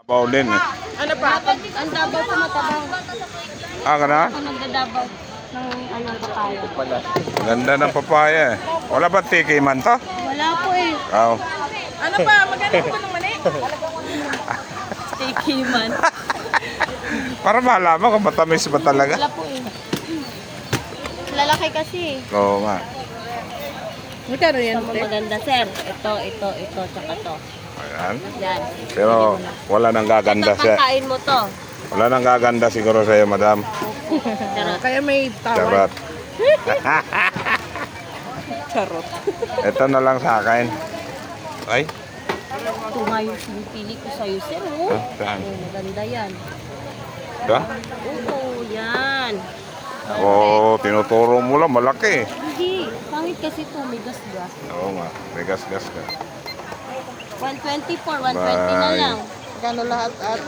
Dabaw din eh. Ano pa? Ang Davao po matabang. Ah, ka na? Ako nagdadabaw ng papaya. Ganda ng papaya eh. Wala ba tiki man to? Wala po eh. Oh. Ano pa? Magkano po ng mani? Sticky man. Para malaman kung matamis ba talaga. Wala po eh. Lalaki kasi eh. Oo nga. Magkano yan? Maganda sir. Ito, tsaka to. Ayan. Yan. Pero wala nang gaganda siya. Pagkain mo to. Wala nang gaganda siguro sa'yo, madam. Charot. Kaya may Charot. Charot. Ito na lang sa akin. Ay? Ito nga yung pinipili ko sa'yo sir. Oh. Saan? Oh, maganda yan. Ito? Oo, yan. Oo, tinuturo mo lang. Malaki. Hindi. Pangit kasi ito. May gas-gas. Oo nga. May gas-gas ka. 124, 120 na Bye. lang. Magkano lahat ate?